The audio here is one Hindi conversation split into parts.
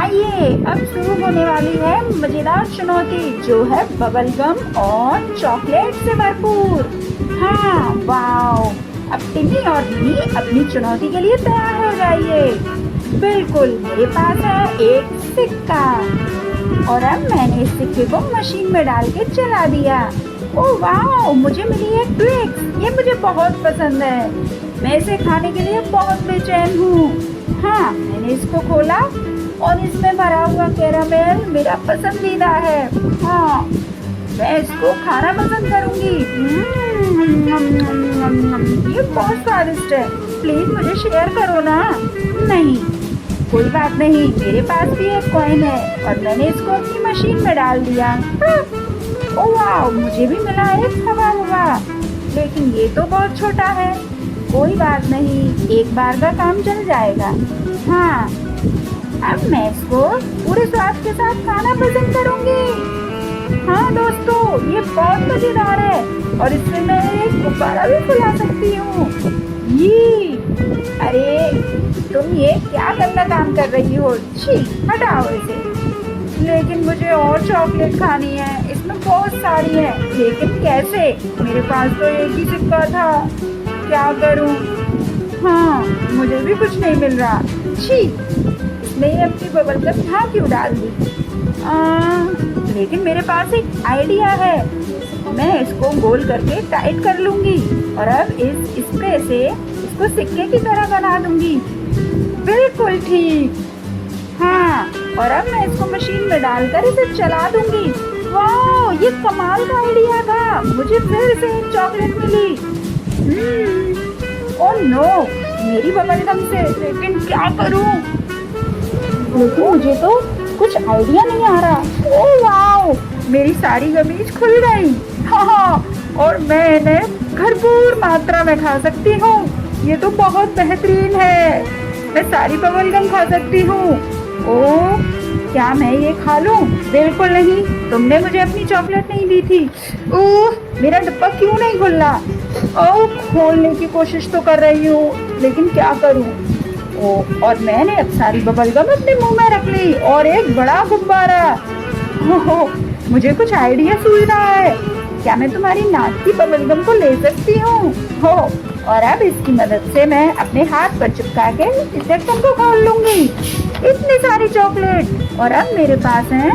आइए अब शुरू होने वाली है मजेदार चुनौती जो है बबल गम और चॉकलेट से भरपूर। हाँ वाओ, अब टिनी और मिनी अपनी चुनौती के लिए तैयार हो जाइए। बिल्कुल, मेरे पास है एक सिक्का और अब मैंने इस सिक्के को मशीन में डाल के चला दिया। ओह वाओ, मुझे मिली है ट्विक्स, ये मुझे बहुत पसंद है। मैं इसे खाने के लिए बहुत बेचैन हूँ। हाँ, मैंने इसको खोला और इसमें भरा हुआ कैरामेल मेरा पसंदीदा है। हाँ, मैं इसको खाना पसंद करूँगी। ये बहुत स्वादिष्ट है, प्लीज मुझे शेयर करो ना। नहीं, कोई बात नहीं, मेरे पास भी एक कॉइन है और मैंने इसको अपनी मशीन में डाल दिया। ओह वाह, मुझे भी मिला एक हवा हुआ, लेकिन ये तो बहुत छोटा है। कोई बात नहीं, एक बार का काम चल जाएगा। हाँ, अब मैं इसको पूरे स्वाद के साथ खाना पसंद करूंगी। हाँ दोस्तों, ये बहुत मजेदार है और इससे मैं एक गुब्बारा भी फुला सकती हूँ। ये अरे, तुम ये क्या गंदा काम कर रही हो? छी, हटाओ इसे। लेकिन मुझे और चॉकलेट खानी है, इसमें बहुत सारी है, लेकिन कैसे? मेरे पास तो एक ही सिक्का था, क्या करूं? हाँ, मुझे भी कुछ नहीं मिल रहा। छी, इसने अपनी बबल गम यहाँ क्यों डाल दी? लेकिन मेरे पास एक आइडिया है, मैं इसको गोल करके टाइट कर लूंगी और अब इस स्प्रे से इसको सिक्के की तरह बना दूंगी। बिल्कुल ठीक। हाँ, और अब मैं इसको मशीन में डालकर इसे चला दूंगी। वाह, ये कमाल का आइडिया था, मुझे फिर से एक चॉकलेट मिली। ओह नो, मेरी बबल गम से, लेकिन क्या करूं? लेकिन मुझे तो कुछ आइडिया नहीं आ रहा। ओह वाह, मेरी सारी गमीज खुल गई। हाँ, और मैं इन्हें भरपूर मात्रा में खा सकती हूँ। ये तो बहुत बेहतरीन है, मैं सारी बबल गम खा सकती हूँ। ओह, क्या मैं ये खा लूं? बिल्कुल नहीं, तुमने मुझे अपनी चॉकलेट नहीं दी थी। ओह, मेरा डब्बा क्यों नहीं खुल रहा? ओह, खोलने की कोशिश तो कर रही हूँ, लेकिन क्या करूँ? ओह, और मैंने अब सारी बबल गम अपने मुंह में रख ली और एक बड़ा गुब्बारा। ओह, मुझे कुछ आइडिया सूझ रहा है। क्या मैं तुम्हारी नाक की बबल गम को ले सकती हूँ? हो, और अब इसकी मदद से मैं अपने हाथ पर चिपका के इस ढक्कन को खोल लूंगी। इतनी सारी चॉकलेट, और अब मेरे पास है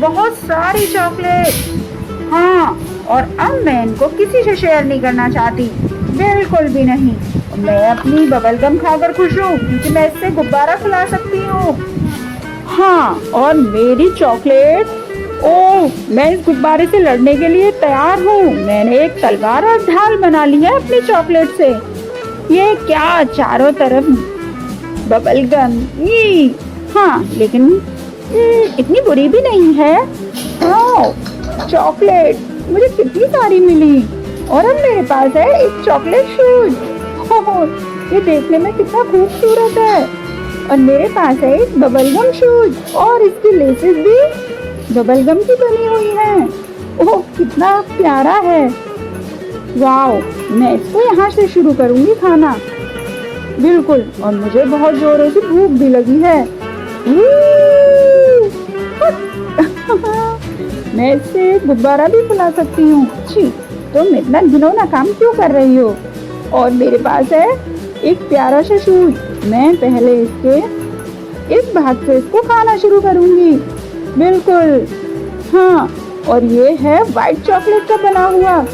बहुत सारी चॉकलेट। हाँ, और अब मैं इनको किसी से शेयर नहीं करना चाहती, बिल्कुल भी नहीं। मैं अपनी बबल गम खाकर खुश हूँ क्योंकि मैं इससे गुब्बारा फुला सकती हूँ। हाँ, और मेरी चॉकलेट। ओह, मैं इस गुब्बारे से लड़ने के लिए तैयार हूँ। मैंने एक तलवार और ढाल बना ली है अपनी चॉकलेट से। ये क्या, चारों तरफ बबल गम। हाँ, लेकिन इतनी बुरी भी नहीं है। ओह, चॉकलेट मुझे कितनी सारी मिली और अब मेरे पास है एक चॉकलेट शूज। ये देखने में कितना खूबसूरत है। और मेरे पास है एक बबल गम शूज और इसकी लेसेस भी बबल गम की बनी हुई हैं। ओह, कितना प्यारा है। वाओ, मैं इसको यहाँ से शुरू करूँगी खाना। बिल्कुल, और मुझे बहुत जोरों से भूख भी लगी है। मैं इससे गुब्बारा भी फुला सकती हूँ। छी, तुम इतना घिनौना काम क्यों कर रही हो? और मेरे पास है एक प्यारा सा शूज। मैं पहले इसके इस भाग से इसको खाना शुरू करूँगी। बिल्कुल, हाँ, और ये है व्हाइट चॉकलेट का बना हुआ।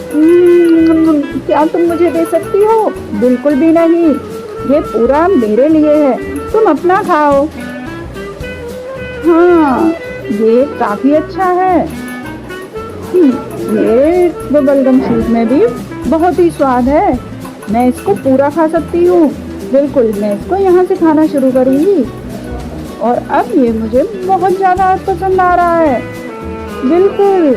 क्या तुम मुझे दे सकती हो? बिल्कुल भी नहीं, ये पूरा मेरे लिए है, तुम अपना खाओ। हाँ, ये काफी अच्छा है। ये बबल गम शूज में भी बहुत ही स्वाद है, मैं इसको पूरा खा सकती हूँ। बिल्कुल, मैं इसको यहाँ से खाना शुरू करूँगी और अब ये मुझे बहुत ज़्यादा पसंद आ रहा है। बिल्कुल,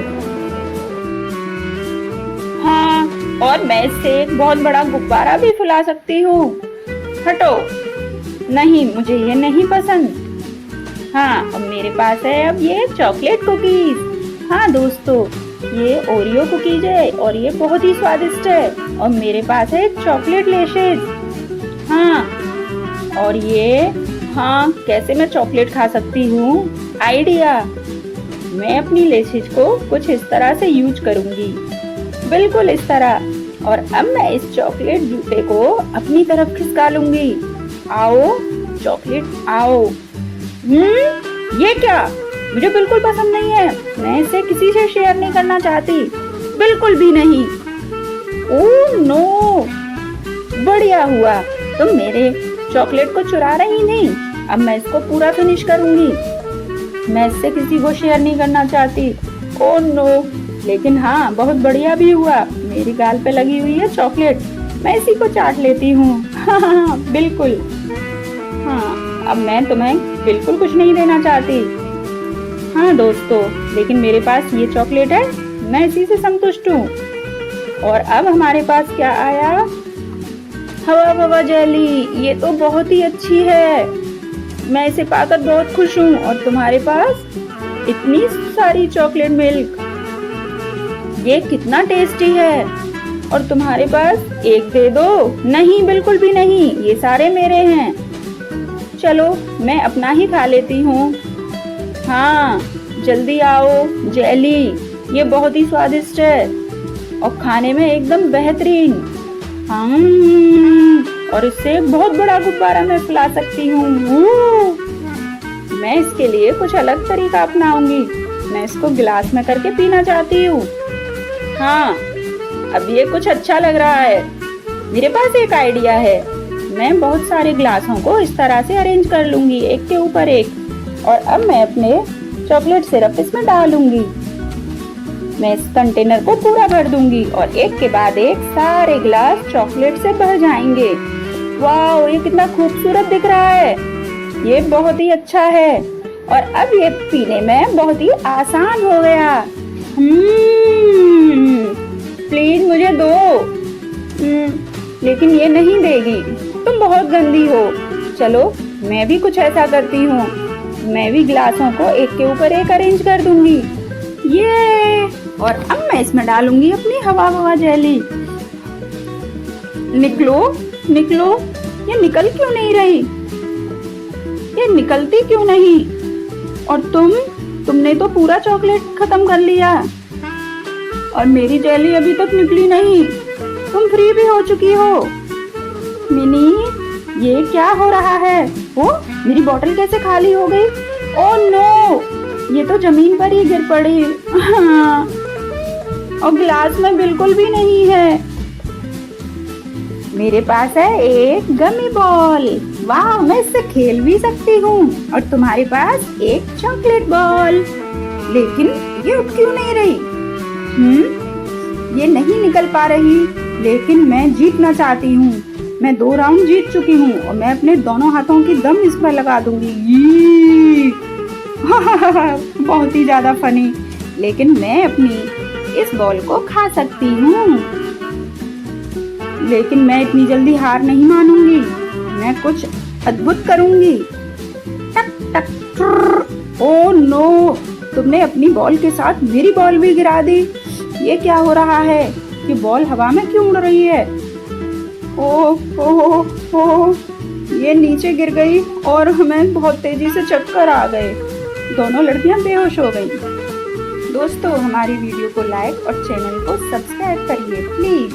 हाँ, और मैं इससे एक बहुत बड़ा गुब्बारा भी फुला सकती हूँ। हटो, नहीं, मुझे ये नहीं पसंद। हाँ, अब मेरे पास है अब ये चॉकलेट कुकीज। हाँ दोस्तों, ये ओरियो कुकीज है और ये बहुत ही स्वादिष्ट है। और मेरे पास है चॉकलेट लेशेज। हाँ, और ये हाँ, कैसे मैं चॉकलेट खा सकती हूँ? आइडिया, मैं अपनी लेसिस को कुछ इस तरह से यूज करूंगी, बिल्कुल इस तरह। और अब मैं इस चॉकलेट जूते को अपनी तरफ खिसका लूंगी। आओ चॉकलेट आओ। ये क्या? मुझे बिल्कुल पसंद नहीं है। मैं इसे किसी से शेयर नहीं करना चाहती, बिल्कुल भी नहीं। ओह नो, बढ़िया हुआ, तुम मेरे चॉकलेट को चुरा रही नहीं। अब मैं इसको पूरा फिनिश करूंगी। मैं इससे किसी को शेयर नहीं करना चाहती। ओह नो, लेकिन हाँ, बहुत बढ़िया भी हुआ। मेरी गाल पे लगी हुई है चॉकलेट, मैं इसी को चाट लेती हूँ। हाँ, बिल्कुल। हाँ, अब मैं तुम्हें बिल्कुल कुछ नहीं देना चाहती। हाँ दोस्तों, लेकिन मेरे पास ये चॉकलेट है, मैं इसी से संतुष्ट हूँ। और अब हमारे पास क्या आया? हवा भवा जेली। ये तो बहुत ही अच्छी है, मैं इसे पाकर बहुत खुश हूँ। और तुम्हारे पास इतनी सारी चॉकलेट मिल्क, ये कितना टेस्टी है। और तुम्हारे पास एक दे दो। नहीं, बिल्कुल भी नहीं, ये सारे मेरे हैं। चलो मैं अपना ही खा लेती हूँ। हाँ, जल्दी आओ जेली, ये बहुत ही स्वादिष्ट है और खाने में एकदम बेहतरीन। और इससे एक बहुत बड़ा गुब्बारा मैं फैला सकती हूँ। मैं इसके लिए कुछ अलग तरीका अपनाऊंगी। मैं इसको गिलास में करके पीना चाहती हूँ। हाँ, अब ये कुछ अच्छा लग रहा है। मेरे पास एक आइडिया है। मैं बहुत सारे ग्लासों को इस तरह से अरेंज कर लूंगी, एक के ऊपर एक। और अब मैं अपने चॉकलेट सिरप इसमें डालूंगी। मैं इस कंटेनर को पूरा भर दूंगी और एक के बाद एक सारे ग्लास चॉकलेट से भर जाएंगे। वाह, ये कितना खूबसूरत दिख रहा है। ये बहुत ही अच्छा है और अब ये पीने में बहुत ही आसान हो गया। प्लीज मुझे दो। लेकिन ये नहीं देगी, तुम बहुत गंदी हो। चलो मैं भी कुछ ऐसा करती हूँ। मैं भी ग्लासों को एक के ऊपर एक अरेंज कर दूंगी। ये, और अब मैं इसमें डालूंगी अपनी हवा भवा जेली। निकलो निकलो, ये निकल क्यों नहीं रही? ये निकलती क्यों नहीं? और तुमने तो पूरा चॉकलेट खत्म कर लिया और मेरी जेली अभी तक निकली नहीं। तुम फ्री भी हो चुकी हो। मिनी, ये क्या हो रहा है? ओ, मेरी बोतल कैसे खाली हो गई? ओह नो, ये तो जमीन पर ही गिर पड़ी। हाँ, और गिलास में बिल्कुल भी नहीं है। मेरे पास है एक गमी बॉल। वाह, मैं इससे खेल भी सकती हूँ। और तुम्हारे पास एक चॉकलेट बॉल। लेकिन ये उठ क्यों नहीं रही? ये नहीं निकल पा रही। लेकिन मैं जीतना चाहती हूँ। मैं 2 राउंड जीत चुकी हूँ और मैं अपने दोनों हाथों की दम इस पर लगा दूंगी। बहुत ही ज्यादा फनी। लेकिन मैं अपनी इस बॉल को खा सकती हूँ। लेकिन मैं इतनी जल्दी हार नहीं मानूंगी। मैं कुछ अद्भुत करूंगी। टक टक। ओह नो, तुमने अपनी बॉल के साथ मेरी बॉल भी गिरा दी। ये क्या हो रहा है? कि बॉल हवा में क्यों उड़ रही है? ओह ओह ओह, ये नीचे गिर गई और हमें बहुत तेजी से चक्कर आ गए। दोनों लड़कियां बेहोश हो गई। दोस्तों, हमारी वीडियो को लाइक और चैनल को सब्सक्राइब करिए प्लीज।